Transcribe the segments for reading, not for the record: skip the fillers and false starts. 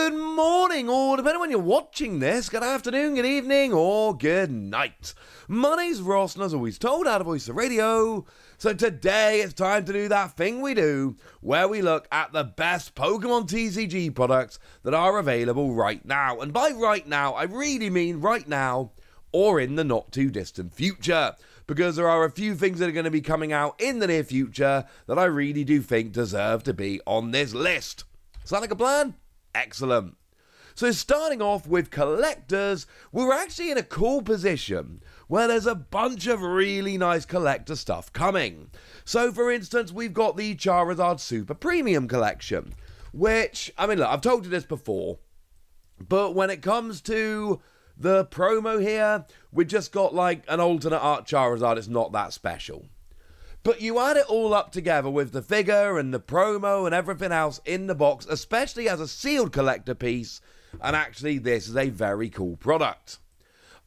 Good morning, or depending on when you're watching this, good afternoon, good evening, or good night. My name's Ross, and as always told, out of Voice of Radio. So today it's time to do that thing we do, where we look at the best Pokemon TCG products that are available right now. And by right now, I really mean right now, or in the not too distant future. Because there are a few things that are going to be coming out in the near future that I really do think deserve to be on this list. Sound like a plan? Excellent. So starting off with collectors, we're actually in a cool position where there's a bunch of really nice collector stuff coming. So for instance, we've got the Charizard Super Premium Collection, which, I mean look, I've told you this before, but when it comes to the promo here, we just got like an alternate art Charizard. It's not that special. But you add it all up together with the figure and the promo and everything else in the box, especially as a sealed collector piece, and actually this is a very cool product.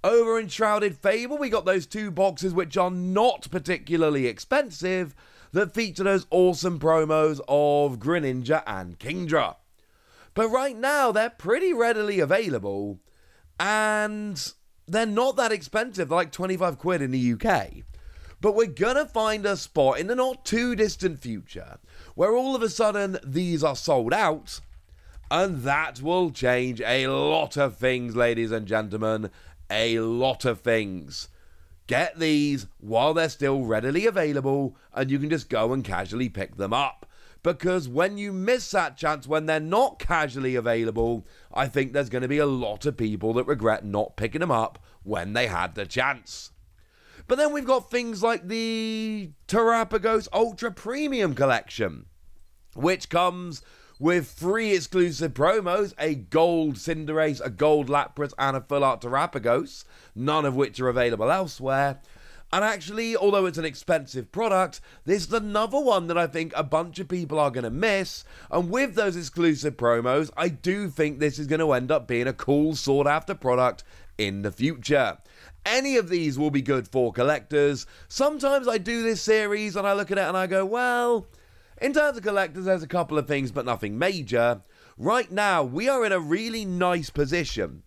Over in Shrouded Fable, we got those two boxes which are not particularly expensive that feature those awesome promos of Greninja and Kingdra. But right now, they're pretty readily available, and they're not that expensive. They're like 25 quid in the UK. But we're gonna find a spot in the not too distant future where all of a sudden these are sold out, and that will change a lot of things, ladies and gentlemen. A lot of things. Get these while they're still readily available, and you can just go and casually pick them up. Because when you miss that chance when they're not casually available, I think there's going to be a lot of people that regret not picking them up when they had the chance. But then we've got things like the Terrapagos Ultra Premium Collection, which comes with 3 exclusive promos, a gold Cinderace, a gold Lapras, and a full art Terrapagos, none of which are available elsewhere. And actually, although it's an expensive product, this is another one that I think a bunch of people are going to miss. And with those exclusive promos, I do think this is going to end up being a cool sought-after product in the future. Any of these will be good for collectors. Sometimes I do this series and I look at it and I go, well, in terms of collectors, there's a couple of things, but nothing major. Right now, we are in a really nice position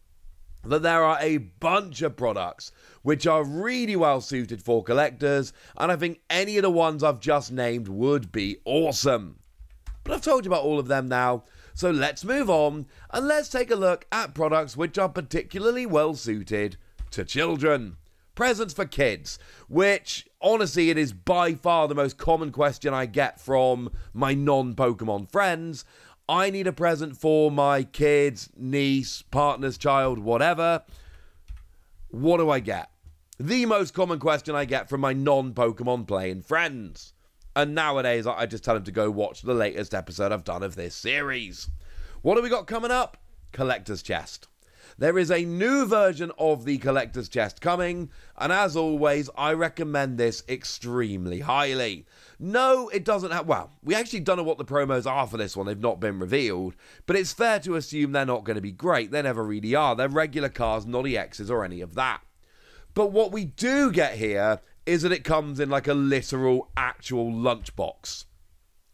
that there are a bunch of products which are really well suited for collectors, and I think any of the ones I've just named would be awesome. But I've told you about all of them now, so let's move on and let's take a look at products which are particularly well suited to children. Presents for kids, which honestly it is by far the most common question I get from my non-Pokemon friends. I need a present for my kids, niece, partner's child, whatever. What do I get? The most common question I get from my non-Pokemon playing friends. And nowadays, I just tell them to go watch the latest episode I've done of this series. What have we got coming up? Collector's Chest. There is a new version of the Collector's Chest coming, and as always, I recommend this extremely highly. No, it doesn't have... Well, we actually don't know what the promos are for this one. They've not been revealed, but it's fair to assume they're not going to be great. They never really are. They're regular cars, not EXs or any of that. But what we do get here is that it comes in like a literal, actual lunchbox,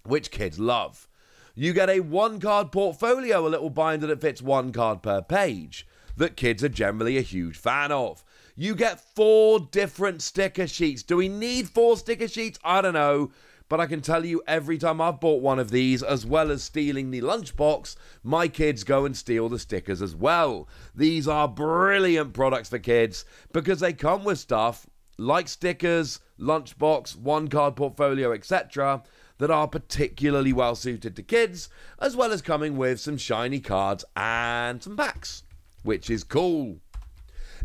which kids love. You get a 1-card portfolio, a little binder that fits 1 card per page, that kids are generally a huge fan of. You get 4 different sticker sheets. Do we need 4 sticker sheets? I don't know. But I can tell you every time I've bought one of these, as well as stealing the lunchbox, my kids go and steal the stickers as well. These are brilliant products for kids because they come with stuff like stickers, lunchbox, 1-card portfolio, etc., that are particularly well suited to kids, as well as coming with some shiny cards and some packs, which is cool.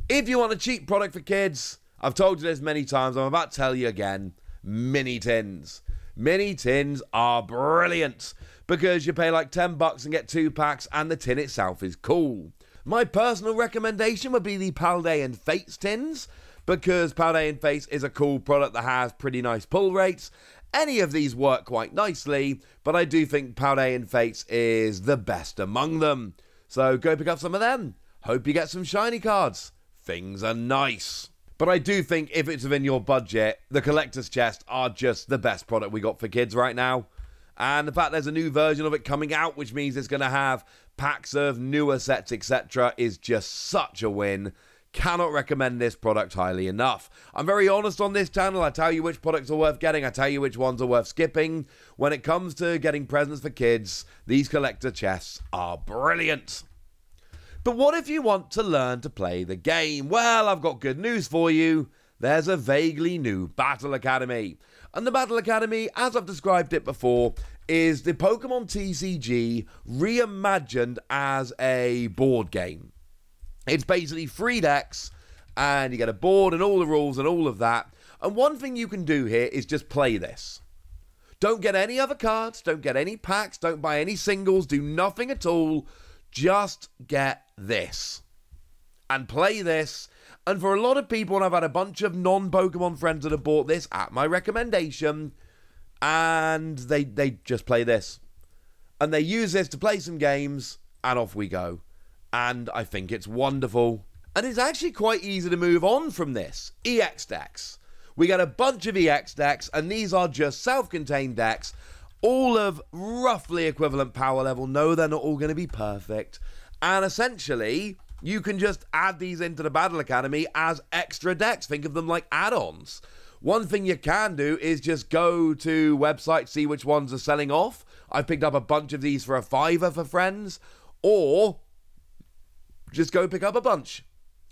If you want a cheap product for kids, I've told you this many times, I'm about to tell you again, mini tins. Mini tins are brilliant because you pay like $10 and get 2 packs, and the tin itself is cool. My personal recommendation would be the Paldean Fates tins, because Paldean Fates is a cool product that has pretty nice pull rates. Any of these work quite nicely, but I do think Paldean Fates is the best among them. So go pick up some of them. Hope you get some shiny cards. Things are nice. But I do think if it's within your budget, the Collector's Chest are just the best product we got for kids right now. And the fact there's a new version of it coming out, which means it's going to have packs of newer sets, etc. is just such a win. Cannot recommend this product highly enough. I'm very honest on this channel. I tell you which products are worth getting. I tell you which ones are worth skipping. When it comes to getting presents for kids, these collector chests are brilliant. But what if you want to learn to play the game? Well, I've got good news for you. There's a vaguely new Battle Academy. And the Battle Academy, as I've described it before, is the Pokémon TCG reimagined as a board game. It's basically 3 decks, and you get a board and all the rules and all of that. And one thing you can do here is just play this. Don't get any other cards, don't get any packs, don't buy any singles, do nothing at all. Just get this. And play this. And for a lot of people, and I've had a bunch of non-Pokemon friends that have bought this at my recommendation, and they just play this. And they use this to play some games, and off we go. And I think it's wonderful. And it's actually quite easy to move on from this. EX decks. We get a bunch of EX decks, and these are just self-contained decks, all of roughly equivalent power level. No, they're not all going to be perfect. And essentially, you can just add these into the Battle Academy as extra decks. Think of them like add-ons. One thing you can do is just go to websites, see which ones are selling off. I picked up a bunch of these for a $5 for friends. Or just go pick up a bunch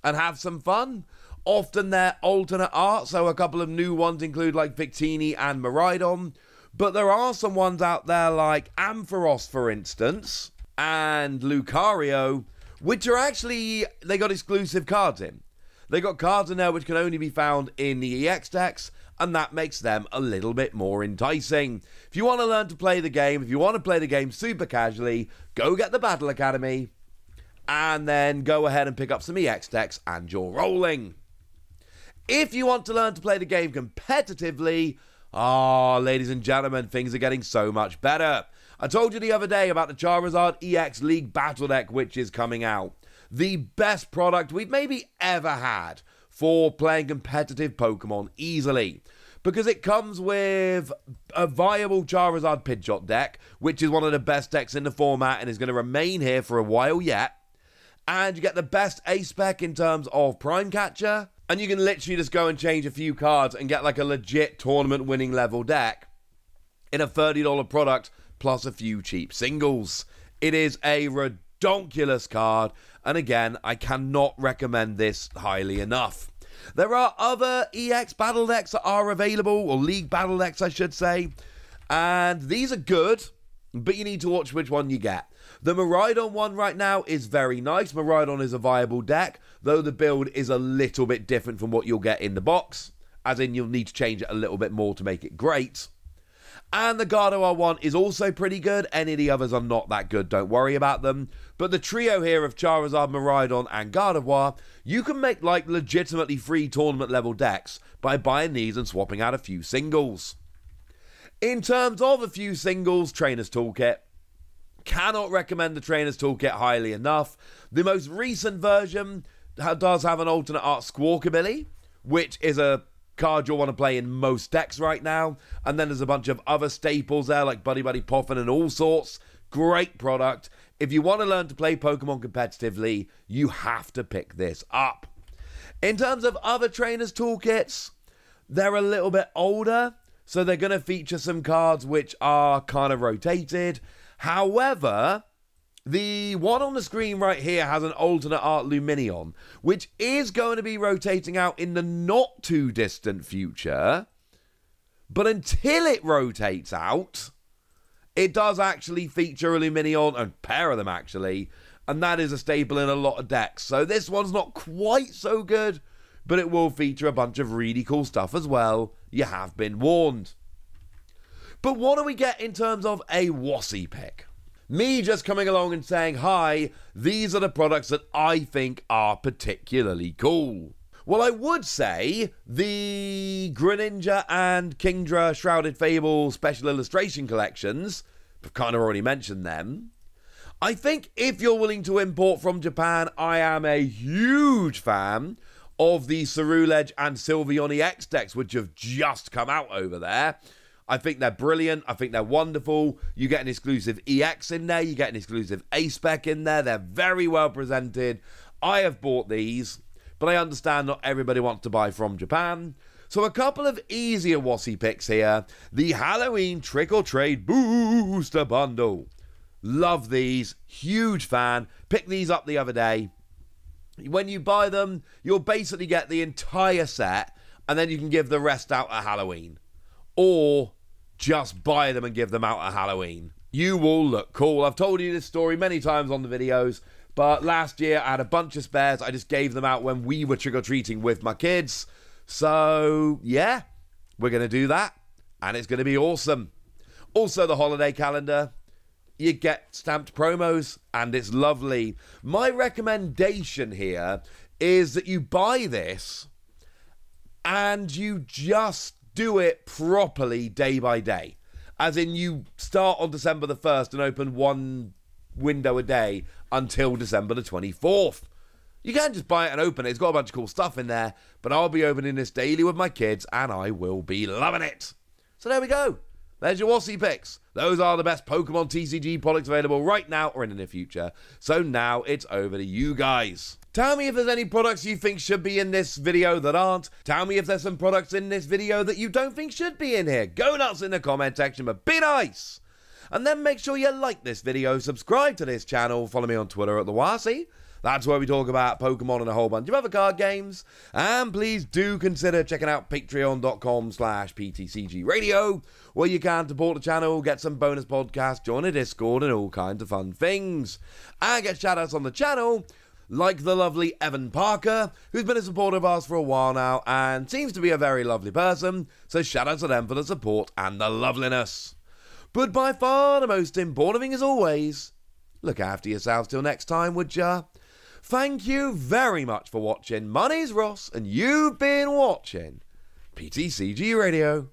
and have some fun. Often they're alternate art, so a couple of new ones include like Victini and Miraidon. But there are some ones out there like Ampharos, for instance, and Lucario, which are actually, they got exclusive cards in. They got cards in there which can only be found in the EX decks, and that makes them a little bit more enticing. If you want to learn to play the game, if you want to play the game super casually, go get the Battle Academy, and then go ahead and pick up some EX decks, and you're rolling. If you want to learn to play the game competitively, ladies and gentlemen, things are getting so much better. I told you the other day about the Charizard EX League Battle Deck, which is coming out. The best product we've maybe ever had for playing competitive Pokemon easily. Because it comes with a viable Charizard Pidgeot deck, which is one of the best decks in the format and is going to remain here for a while yet. And you get the best A-Spec in terms of Prime Catcher. And you can literally just go and change a few cards and get like a legit tournament-winning level deck in a $30 product plus a few cheap singles. It is a redonkulous card. And again, I cannot recommend this highly enough. There are other EX battle decks that are available, or League battle decks, I should say. And these are good, but you need to watch which one you get. The Miraidon one right now is very nice. Miraidon is a viable deck, though the build is a little bit different from what you'll get in the box. As in, you'll need to change it a little bit more to make it great. And the Gardevoir one is also pretty good. Any of the others are not that good, don't worry about them. But the trio here of Charizard, Miraidon, and Gardevoir, you can make like legitimately free tournament level decks by buying these and swapping out a few singles. In terms of a few singles, Trainer's Toolkit. Cannot recommend the Trainer's Toolkit highly enough. The most recent version does have an alternate art Squawkabilly, which is a card you'll want to play in most decks right now. And then there's a bunch of other staples there like Buddy Buddy Poffin and all sorts. Great product. If you want to learn to play Pokemon competitively, you have to pick this up. In terms of other Trainers Toolkits, they're a little bit older, so they're going to feature some cards which are kind of rotated. However, the one on the screen right here has an alternate art Luminion, which is going to be rotating out in the not too distant future. But until it rotates out, it does actually feature a Luminion, a pair of them actually, and that is a staple in a lot of decks. So this one's not quite so good, but it will feature a bunch of really cool stuff as well. You have been warned. But what do we get in terms of a Wassy pick? Me just coming along and saying, hi, these are the products that I think are particularly cool. Well, I would say the Greninja and Kingdra Shrouded Fable Special Illustration Collections, I've kind of already mentioned them. I think if you're willing to import from Japan, I am a huge fan of the Ceruledge and Sylveon EX decks, which have just come out over there. I think they're brilliant. I think they're wonderful. You get an exclusive EX in there. You get an exclusive A-Spec in there. They're very well presented. I have bought these, but I understand not everybody wants to buy from Japan. So a couple of easier Wassy picks here. The Halloween Trick or Trade Booster Bundle. Love these. Huge fan. Picked these up the other day. When you buy them, you'll basically get the entire set, and then you can give the rest out at Halloween. Or just buy them and give them out at Halloween. You will look cool. I've told you this story many times on the videos, but last year I had a bunch of spares. I just gave them out when we were trick-or-treating with my kids. So, yeah, we're going to do that, and it's going to be awesome. Also, the holiday calendar. You get stamped promos, and it's lovely. My recommendation here is that you buy this, and you just do it properly day by day. As in, you start on December the 1st and open one window a day until December the 24th. You can't just buy it and open it. It's got a bunch of cool stuff in there, but I'll be opening this daily with my kids, and I will be loving it. So there we go. There's your Wassy picks. Those are the best Pokemon TCG products available right now or in the near future. So now it's over to you guys. Tell me if there's any products you think should be in this video that aren't. Tell me if there's some products in this video that you don't think should be in here. Go nuts in the comment section, but be nice. And then make sure you like this video, subscribe to this channel, follow me on Twitter at the Wassy. That's where we talk about Pokemon and a whole bunch of other card games. And please do consider checking out patreon.com/PTCGradio, where you can support the channel, get some bonus podcasts, join a Discord, and all kinds of fun things. And get shoutouts on the channel, like the lovely Evan Parker, who's been a supporter of ours for a while now, and seems to be a very lovely person. So shoutouts to them for the support and the loveliness. But by far the most important thing, as always, look after yourselves till next time, would ya? Thank you very much for watching. My name's Ross, and you've been watching PTCG Radio.